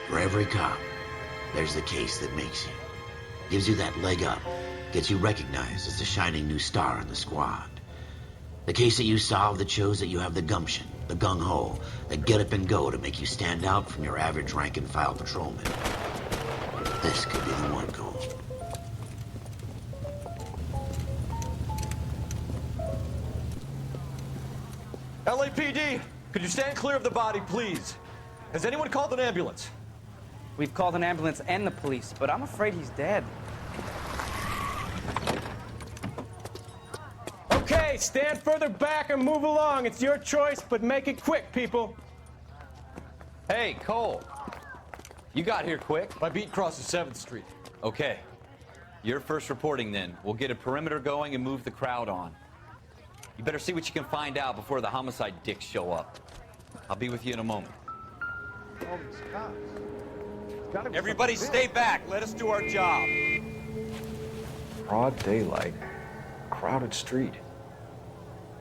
For every cop, there's the case that makes you. Gives you that leg up, gets you recognized as the shining new star in the squad. The case that you solve that shows that you have the gumption, the gung-ho, the get up and go to make you stand out from your average rank-and-file patrolman. This could be the one, Cole. LAPD, could you stand clear of the body, please? Has anyone called an ambulance? We've called an ambulance and the police, but I'm afraid he's dead. Okay, stand further back and move along. It's your choice, but make it quick, people. Hey, Cole. You got here quick. My beat crosses 7th Street. Okay. You're first reporting then. We'll get a perimeter going and move the crowd on. You better see what you can find out before the homicide dicks show up. I'll be with you in a moment. All these cops. Everybody stay back. Let us do our job. Broad daylight, crowded street.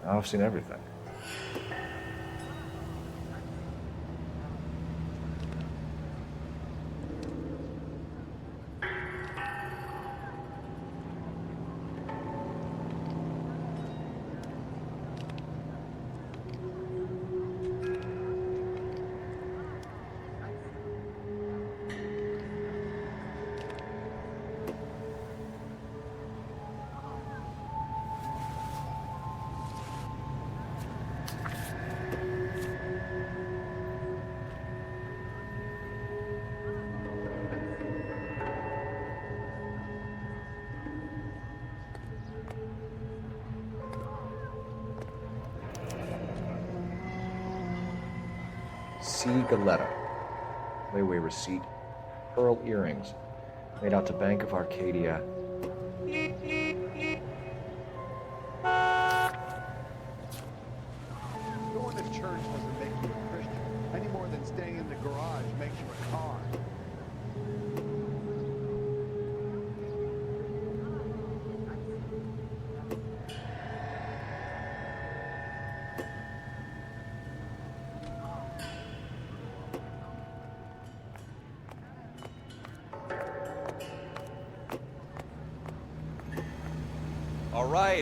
Now I've seen everything. C. Galetta. Layaway receipt. Pearl earrings. Made out to Bank of Arcadia. Going to church doesn't make you a Christian, any more than staying in the garage makes you a car.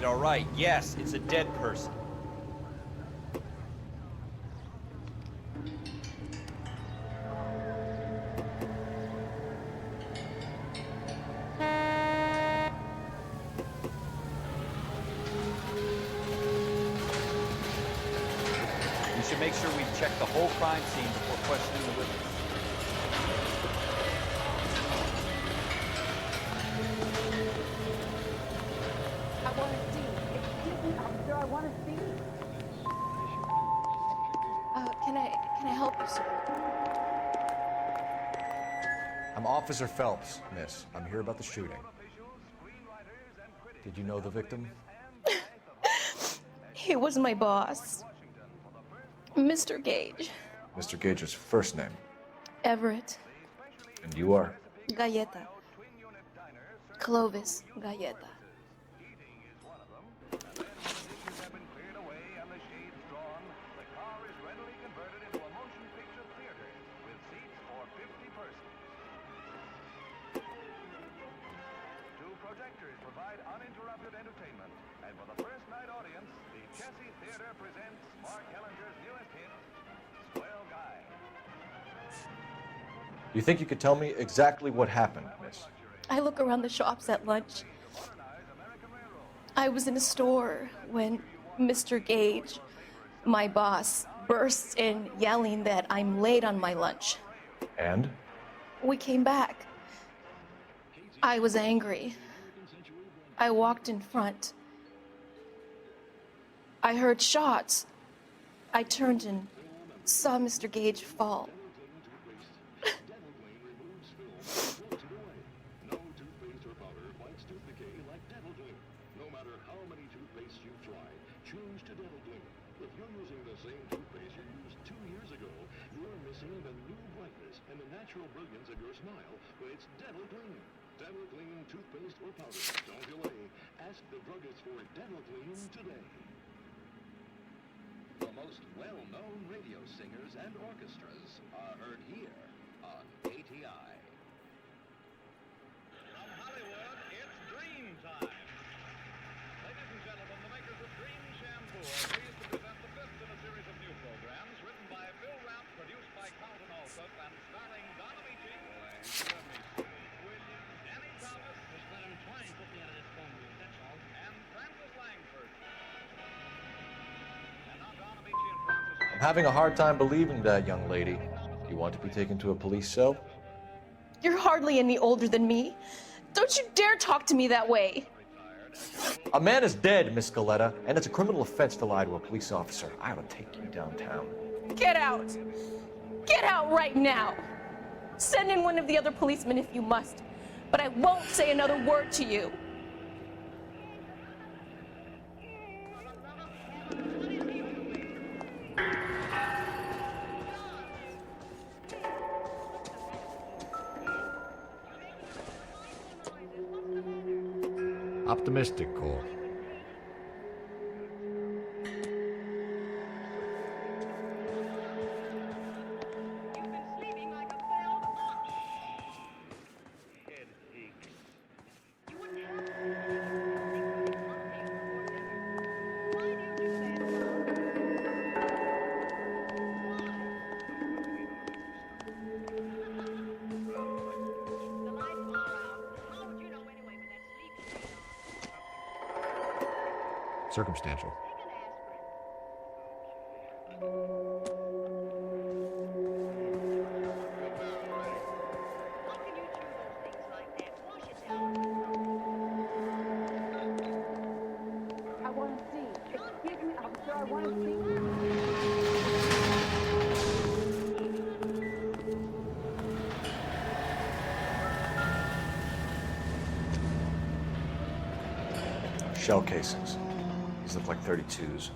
All right. Yes, it's a dead person. We should make sure we check the whole crime scene before questioning the witness. Can I help you, sir? I'm Officer Phelps, miss. I'm here about the shooting. Did you know the victim? He was my boss, Mr. Gage. Mr. Gage's first name. Everett. And you are? Galleta. Clovis Galleta. You think you could tell me exactly what happened, miss? I look around the shops at lunch. I was in a store when Mr. Gage, my boss, bursts in yelling that I'm late on my lunch. And? We came back. I was angry. I walked in front. I heard shots. I turned and saw Mr. Gage fall. Brilliance of your smile, but it's Dental Clean. Dental Clean toothpaste or powder. Don't delay. Ask the druggist for Dental Clean today. The most well-known radio singers and orchestras are heard here on ATI. From Hollywood, it's dream time. Ladies and gentlemen, the makers of Dream Shampoo are pleased to present the fifth in a series of new programs written by Bill Ramp, produced by Carlton Alsop, and starring Donna Beachy, Danny Thomas, just let him try and put me out of this phone booth, that's all, and Francis Langford. And now Donna Beachy and Francis I'm having a hard time believing that, young lady. Do you want to be taken to a police cell? You're hardly any older than me. Don't you dare talk to me that way. A man is dead, Miss Scaletta, and it's a criminal offense to lie to a police officer. I will take you downtown. Get out. Get out right now. Send in one of the other policemen if you must, but I won't say another word to you. Optimistic, Cole. Circumstantial. I want to see. Excuse me, officer, I want to see. Shell casings. These look like 32s.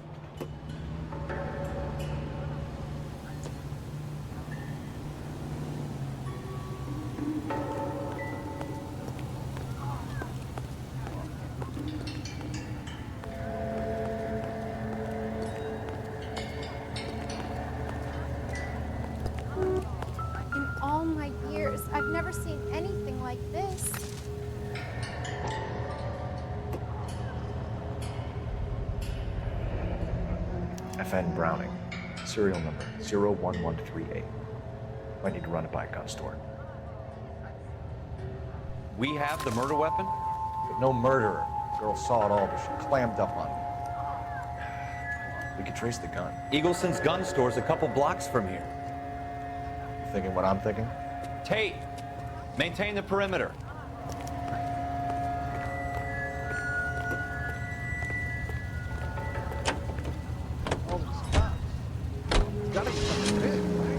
In all my years, I've never seen anything like this. FN Browning, serial number 01138. I need to run it by a gun store. We have the murder weapon? But no murderer. Girl saw it all, but she clammed up on me. We could trace the gun. Eagleson's gun store's a couple blocks from here. You thinking what I'm thinking? Tate, maintain the perimeter. Gotta be something big, right?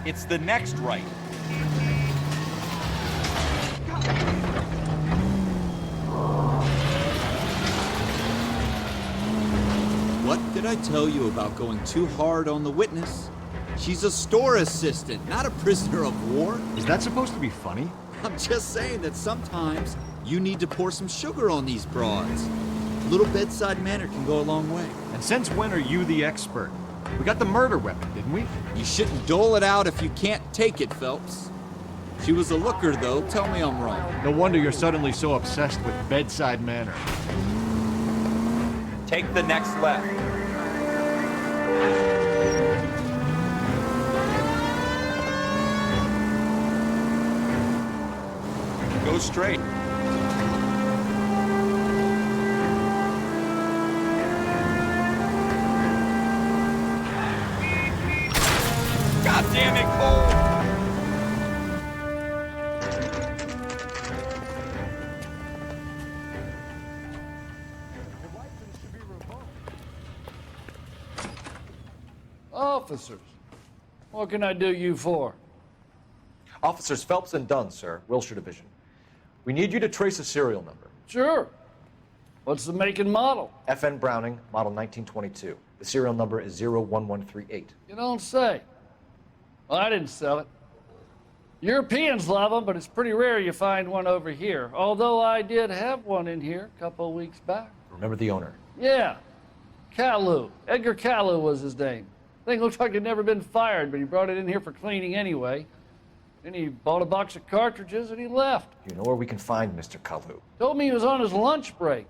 It's the next right. What did I tell you about going too hard on the witness? She's a store assistant, not a prisoner of war. Is that supposed to be funny? I'm just saying that sometimes you need to pour some sugar on these broads. A little bedside manner can go a long way. And since when are you the expert? We got the murder weapon, didn't we? You shouldn't dole it out if you can't take it, Phelps. She was a looker, though. Tell me I'm wrong. No wonder you're suddenly so obsessed with bedside manner. Take the next left. Go straight. God damn it, Cole! officers. What can I do you for? Officers Phelps and Dunn, sir, Wilshire Division. We need you to trace a serial number. Sure. What's the make and model? FN Browning, model 1922. The serial number is 01138. You don't say. Well, I didn't sell it. Europeans love them, but it's pretty rare you find one over here. Although I did have one in here a couple of weeks back. Remember the owner? Yeah. Kalu. Edgar Kalu was his name. Thing looked like he'd never been fired, but he brought it in here for cleaning anyway. Then he bought a box of cartridges and he left. You know where we can find Mr. Kalu? Told me he was on his lunch break.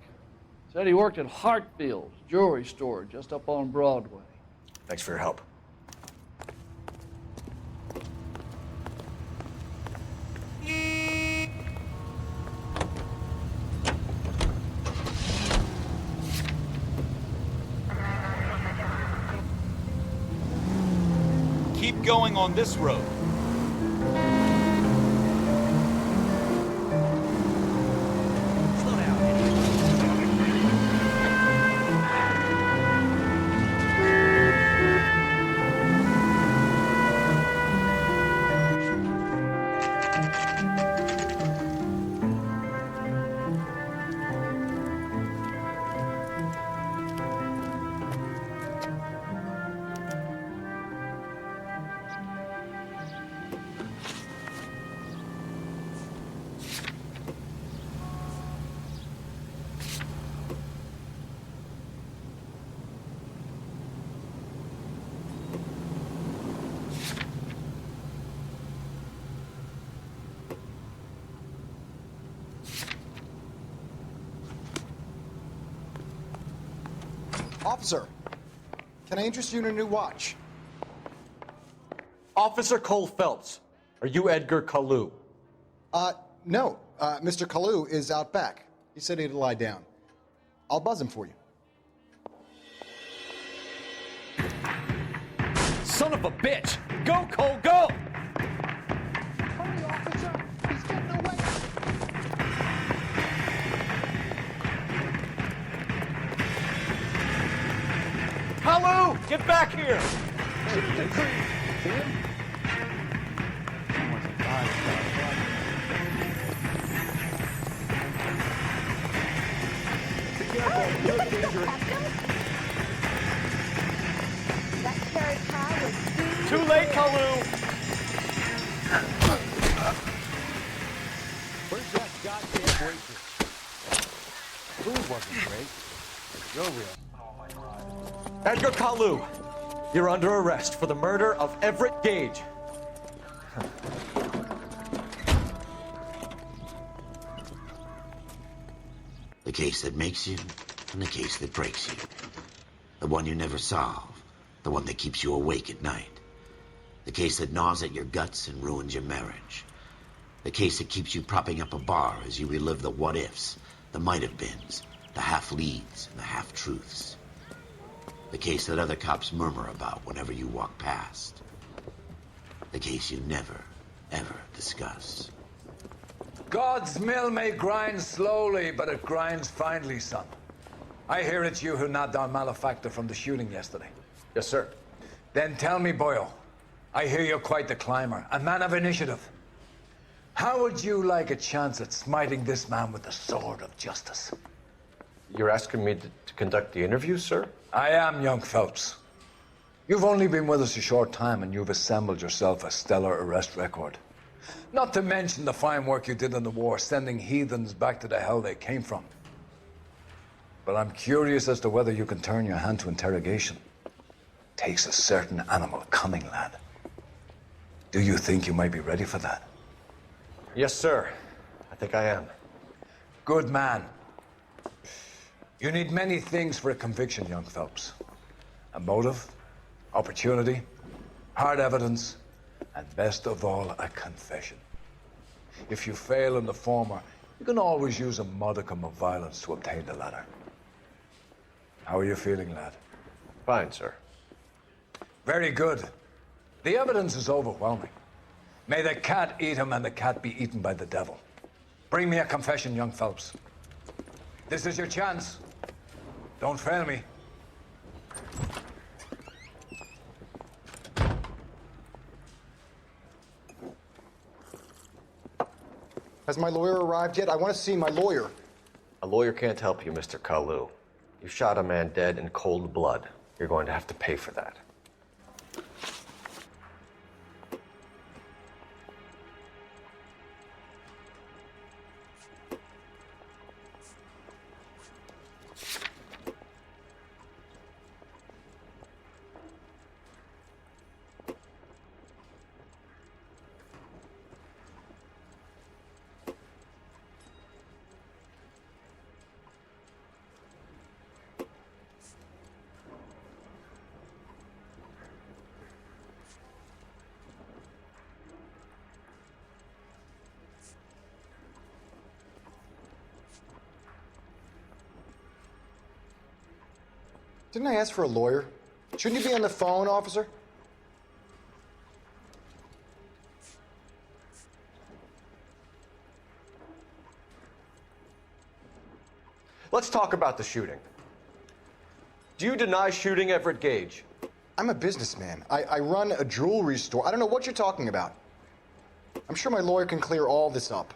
Said he worked at Hartfield's jewelry store just up on Broadway. Thanks for your help. Keep going on this road. Officer, can I interest you in a new watch? Officer Cole Phelps, are you Edgar Kalu? No. Mr. Kalu is out back. He said he'd lie down. I'll buzz him for you. Son of a bitch! Go, Cole, go! Hurry, officer! He's getting away! Hello! Get back here! That carrot pie was Too late, Kalu! Where's that goddamn waitress? Food wasn't great. You're real. Edgar Kalu, you're under arrest for the murder of Everett Gage. The case that makes you, and the case that breaks you. The one you never solve, the one that keeps you awake at night. The case that gnaws at your guts and ruins your marriage. The case that keeps you propping up a bar as you relive the what-ifs, the might-have-beens, the half-leads, and the half-truths. The case that other cops murmur about whenever you walk past. The case you never, ever discuss. God's mill may grind slowly, but it grinds finely, son. I hear it's you who nabbed our malefactor from the shooting yesterday. Yes, sir. Then tell me, Boyle, I hear you're quite the climber, a man of initiative. How would you like a chance at smiting this man with the sword of justice? You're asking me to conduct the interview, sir? I am, young Phelps. You've only been with us a short time, and you've assembled yourself a stellar arrest record. Not to mention the fine work you did in the war, sending heathens back to the hell they came from. But I'm curious as to whether you can turn your hand to interrogation. Takes a certain animal cunning, lad. Do you think you might be ready for that? Yes, sir. I think I am. Good man. You need many things for a conviction, young Phelps. A motive, opportunity, hard evidence, and best of all, a confession. If you fail in the former, you can always use a modicum of violence to obtain the latter. How are you feeling, lad? Fine, sir. Very good. The evidence is overwhelming. May the cat eat him and the cat be eaten by the devil. Bring me a confession, young Phelps. This is your chance. Don't fail me. Has my lawyer arrived yet? I want to see my lawyer. A lawyer can't help you, Mr. Kalu. You shot a man dead in cold blood. You're going to have to pay for that. Didn't I ask for a lawyer? Shouldn't you be on the phone, officer? Let's talk about the shooting. Do you deny shooting Everett Gage? I'm a businessman. I run a jewelry store. I don't know what you're talking about. I'm sure my lawyer can clear all this up.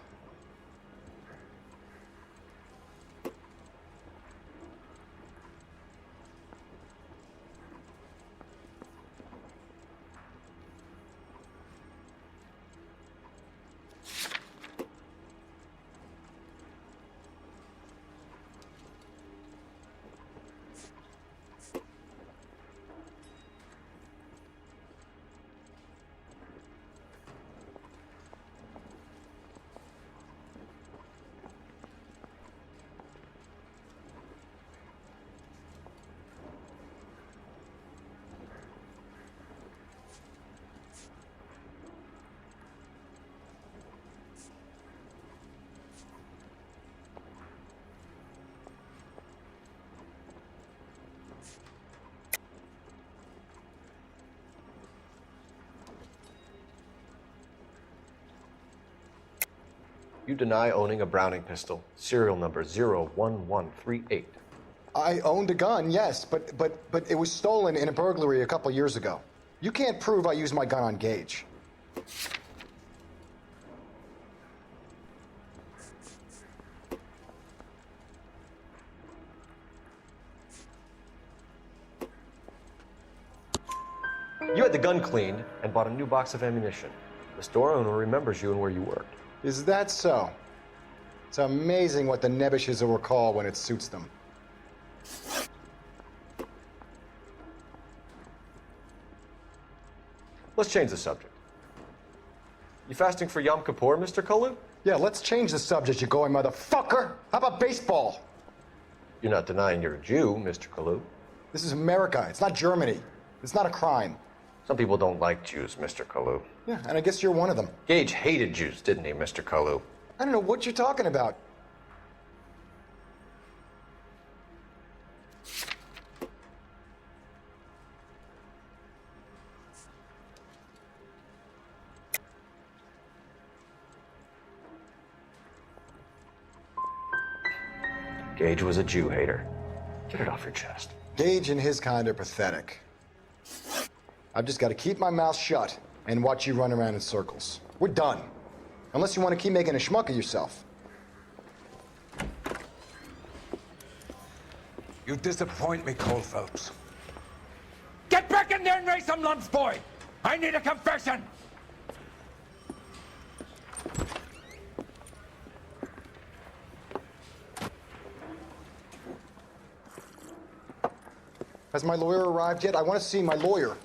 You deny owning a Browning pistol, serial number 01138. I owned a gun, yes, but it was stolen in a burglary a couple years ago. You can't prove I used my gun on Gage. You had the gun cleaned and bought a new box of ammunition. The store owner remembers you and where you worked. Is that so? It's amazing what the nebbishes will recall when it suits them. Let's change the subject. You fasting for Yom Kippur, Mr. Kalu? Yeah, let's change the subject, you going motherfucker. How about baseball? You're not denying you're a Jew, Mr. Kalu. This is America. It's not Germany. It's not a crime. Some people don't like Jews, Mr. Kalu. Yeah, and I guess you're one of them. Gage hated Jews, didn't he, Mr. Kalu? I don't know what you're talking about. Gage was a Jew hater. Get it off your chest. Gage and his kind are pathetic. I've just got to keep my mouth shut and watch you run around in circles. We're done. Unless you want to keep making a schmuck of yourself. You disappoint me, Cole Phelps. Get back in there and raise some lumps, boy! I need a confession! Has my lawyer arrived yet? I want to see my lawyer.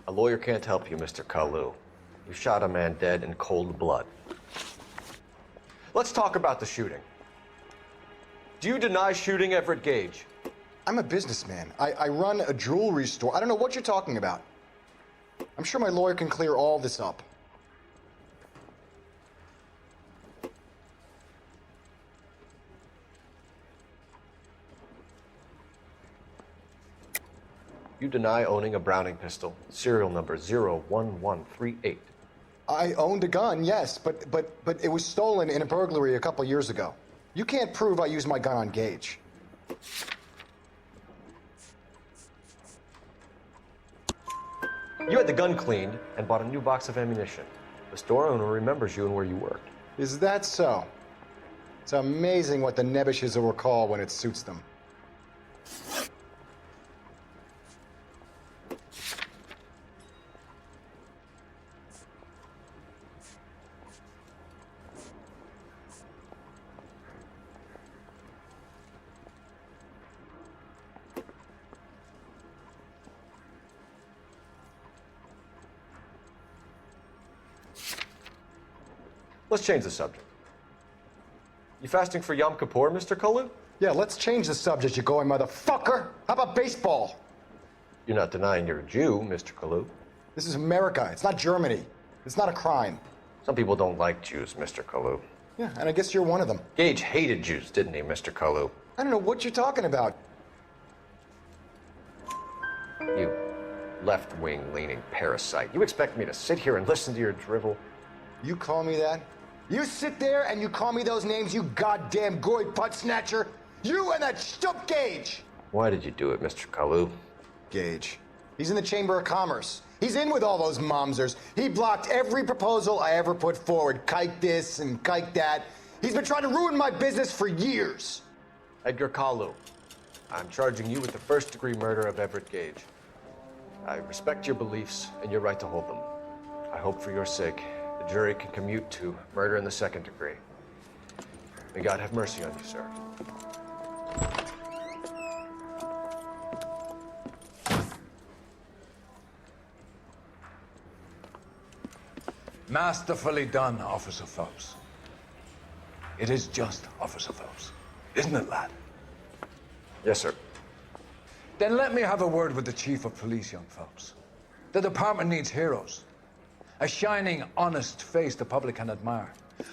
A lawyer can't help you, Mr. Kalu. You shot a man dead in cold blood. Let's talk about the shooting. Do you deny shooting Everett Gage? I'm a businessman. I run a jewelry store. I don't know what you're talking about. I'm sure my lawyer can clear all this up. You deny owning a Browning pistol, serial number 01138. I owned a gun, yes, but it was stolen in a burglary a couple years ago. You can't prove I used my gun on Gage. You had the gun cleaned and bought a new box of ammunition. The store owner remembers you and where you worked. Is that so? It's amazing what the nebbishes will recall when it suits them. Let's change the subject. You fasting for Yom Kippur, Mr. Kalu? Yeah, let's change the subject, you going motherfucker. How about baseball? You're not denying you're a Jew, Mr. Kalu. This is America. It's not Germany. It's not a crime. Some people don't like Jews, Mr. Kalu. Yeah, and I guess you're one of them. Gage hated Jews, didn't he, Mr. Kalu? I don't know what you're talking about. You left-wing leaning parasite. You expect me to sit here and listen to your drivel? You call me that? You sit there and you call me those names, you goddamn goy butt snatcher? You and that stup Gage! Why did you do it, Mr. Kalu? Gage. He's in the Chamber of Commerce. He's in with all those momsers. He blocked every proposal I ever put forward. Kike this and kike that. He's been trying to ruin my business for years. Edgar Kalu, I'm charging you with the first-degree murder of Everett Gage. I respect your beliefs and your right to hold them. I hope for your sake the jury can commute to murder in the second degree. May God have mercy on you, sir. Masterfully done, Officer Phelps. It is just Officer Phelps, isn't it, lad? Yes, sir. Then let me have a word with the Chief of Police, young Phelps. The department needs heroes. A shining, honest face the public can admire.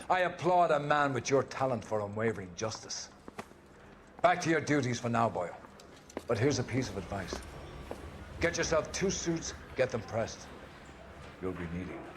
I applaud a man with your talent for unwavering justice. Back to your duties for now, Boyle. But here's a piece of advice. Get yourself 2 suits, get them pressed. You'll be needing them.